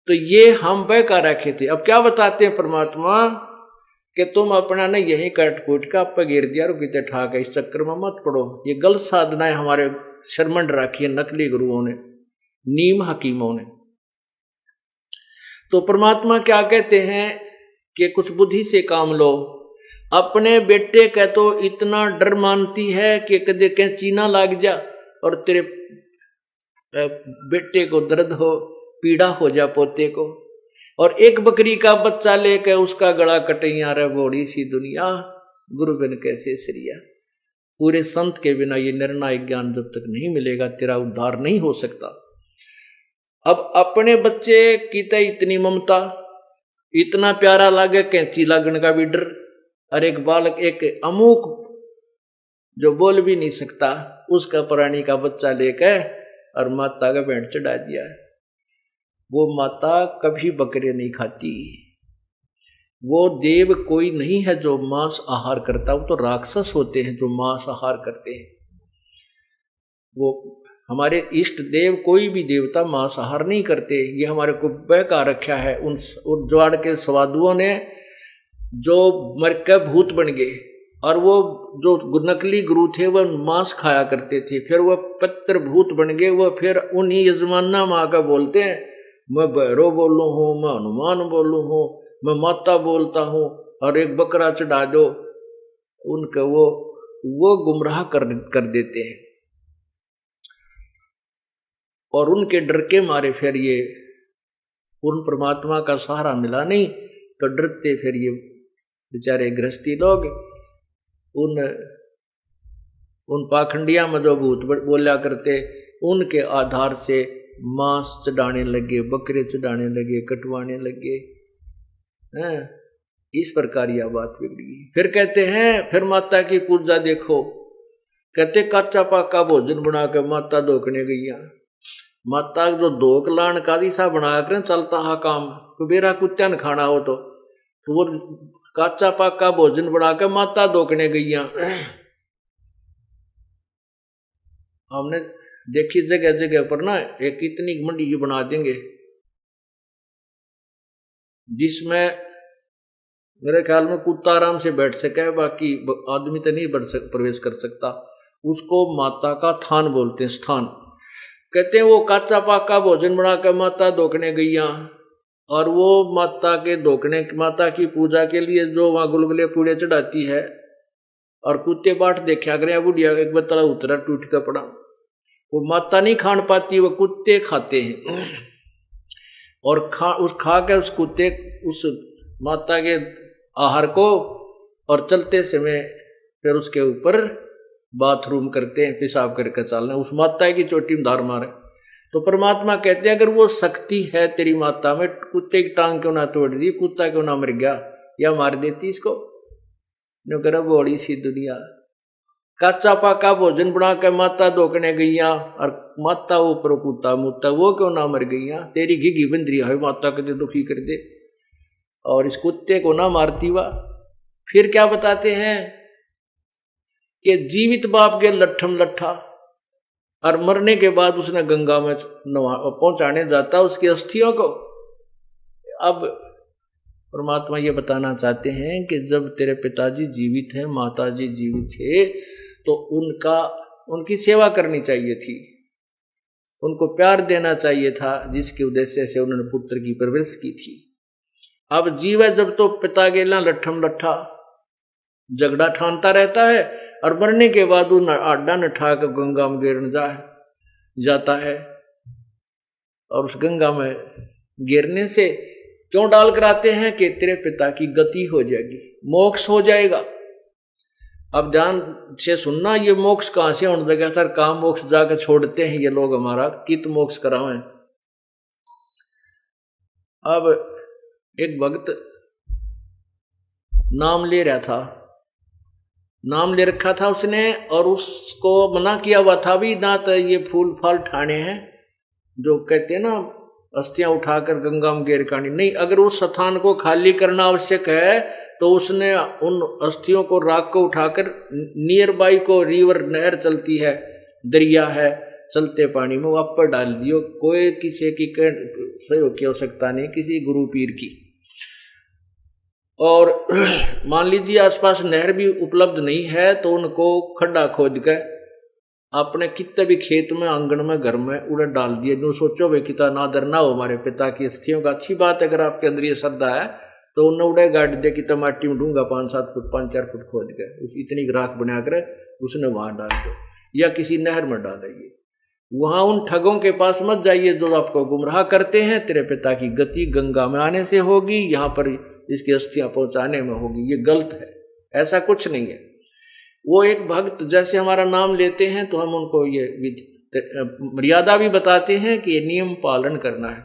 तो ये हम बहका रखे थे। अब क्या बताते हैं परमात्मा कि तुम अपना ने यही कटपुट का आप गिर दिया, रुकिते ठाक है, इस चक्कर में मत पड़ो। ये गलत साधनाएं हमारे शर्मंड रखी है नकली गुरुओं ने, नीम हकीमों ने। तो परमात्मा क्या कहते हैं कि कुछ बुद्धि से काम लो। अपने बेटे का तो इतना डर मानती है कि कदे कहीं चीना लग जा और तेरे बेटे को दर्द हो, पीड़ा हो जा पोते को, और एक बकरी का बच्चा लेकर उसका गला कटैया रे बोड़ी सी दुनिया, गुरु बिन कैसे श्रिया। पूरे संत के बिना ये निर्णायक ज्ञान जब तक नहीं मिलेगा तेरा उद्धार नहीं हो सकता। अब अपने बच्चे की तो इतनी ममता, इतना प्यारा लागे कैंची लागण का भी डर, और एक बालक एक अमूक जो बोल भी नहीं सकता उसका प्राणी का बच्चा लेकर और माता का भेंट चढ़ा दिया है। वो माता कभी बकरे नहीं खाती। वो देव कोई नहीं है जो मांस आहार करता, वो तो राक्षस होते हैं जो मांस आहार करते हैं। वो हमारे इष्ट देव कोई भी देवता मांसाहार नहीं करते। ये हमारे को बहका रखा है उन ज्वाड़ के स्वादुओं ने, जो मर के भूत बन गए। और वो जो नकली गुरु थे वह मांस खाया करते थे, फिर वह पत्थर भूत बन गए। वह फिर उन्हीं यजमाना माँ का बोलते हैं, मैं भैरव बोलू हूँ, मैं हनुमान बोलू हूँ, मैं माता बोलता हूँ, और एक बकरा चढ़ा दो। उनका वो गुमराह कर देते हैं। और उनके डर के मारे फिर ये पूर्ण परमात्मा का सहारा मिला नहीं तो डरते फिर ये बेचारे गृहस्थी लोग उन पाखंडिया में जो भूत बोला करते, उनके आधार से मांस चढ़ाने लगे, बकरे चढ़ाने लगे, कटवाने लगे हैं। इस प्रकार यह बात बिगड़ी। फिर कहते हैं, फिर माता की पूजा देखो, कहते कच्चा पाका भोजन बना कर माता धोकने गई। माता जो धोक लान का दिशा बना कर चलता है काम, कुबेरा कुत्ता न खाना हो तो वो कच्चा पाका भोजन बनाकर माता धोकने गई। हमने देखी जगह जगह पर ना एक इतनी मंडी ही बना देंगे जिसमें मेरे ख्याल में कुत्ता आराम से बैठ सके, बाकी आदमी तो नहीं प्रवेश कर सकता। उसको माता का थान बोलते हैं, स्थान। कहते हैं वो कच्चा पाका भोजन बनाकर माता धोकने गई, और वो माता के धोकने, माता की पूजा के लिए जो वहां गुलगुले पूड़े चढ़ाती है, और कुत्ते बाट देखा करें बुढ़िया एक बतला उतरा टूट का पड़ा। वो माता नहीं खान पाती, वो कुत्ते खाते हैं। और खा के उस कुत्ते उस माता के आहार को, और चलते समय फिर उसके ऊपर बाथरूम करते हैं, पेशाब करके चलना, उस माता की चोटी में धार मारे। तो परमात्मा कहते हैं अगर वो शक्ति है तेरी माता में, कुत्ते की टांग क्यों ना तोड़ दी, कुत्ता क्यों ना मर गया, या मार देती इसको। नो करा बड़ी सी दुनिया, कच्चा पाका भोजन बना कर माता धोकने गई, और माता ऊपर कुत्ता मुत्ता, वो क्यों ना मर गई। तेरी घिघी बंदरी है माता के दुखी कर दे, और इस कुत्ते को ना मारती वा। फिर क्या बताते हैं कि जीवित बाप के लट्ठम लट्ठा, और मरने के बाद उसने गंगा में पहुंचाने जाता उसकी अस्थियों को। अब परमात्मा ये बताना चाहते हैं कि जब तेरे पिताजी जीवित हैं, माताजी जीवित थे, तो उनकी सेवा करनी चाहिए थी, उनको प्यार देना चाहिए था, जिसके उद्देश्य से उन्होंने पुत्र की परवरिश की थी। अब जीव है जब तो पिता गेला लट्ठम लट्ठा झगड़ा ठानता रहता है, और मरने के बाद उन आड्डा न ठा कर गंगा में गिरने जाता है। और उस गंगा में गिरने से क्यों डाल कराते हैं कि तेरे पिता की गति हो जाएगी, मोक्ष हो जाएगा। अब ध्यान से सुनना, ये मोक्ष कहां से होने लगा था, कहां मोक्ष जाकर छोड़ते हैं ये लोग हमारा, कित मोक्ष करावें। अब एक भक्त नाम ले रहा था, नाम ले रखा था उसने, और उसको मना किया हुआ था भी ना तो ये फूल फाल ठाने हैं, जो कहते हैं ना अस्थियां उठाकर गंगा में गिर कानी नहीं। अगर उस स्थान को खाली करना आवश्यक है तो उसने उन अस्थियों को राख को उठाकर नियर बाई को रिवर नहर चलती है, दरिया है, चलते पानी में वापर डाल दियो, कोई किसी की सहयोग की आवश्यकता नहीं, किसी गुरु पीर की। और मान लीजिए आसपास नहर भी उपलब्ध नहीं है तो उनको खड्डा खोद के अपने कितने भी खेत में, आंगन में, घर में उड़े डाल दिए। जो सोचो भाई कितना नादर ना हो हमारे पिता की अस्थियों का, अच्छी बात है। अगर आपके अंदर ये श्रद्धा है तो उन्हें उड़े गाड़ दिया कि टमाटी में ढूंगा 5-7 फुट 5-4 फुट खोद के उस इतनी राख बनाकर उसने वहां डाल दो या किसी नहर में डाल देंगे। वहां उन ठगों के पास मत जाइए जो आपको गुमराह करते हैं। तेरे पिता की गति गंगा में आने से होगी, यहाँ पर इसकी अस्थियां पहुंचाने में होगी, ये गलत है, ऐसा कुछ नहीं है। वो एक भक्त जैसे हमारा नाम लेते हैं तो हम उनको ये मर्यादा भी बताते हैं कि ये नियम पालन करना है।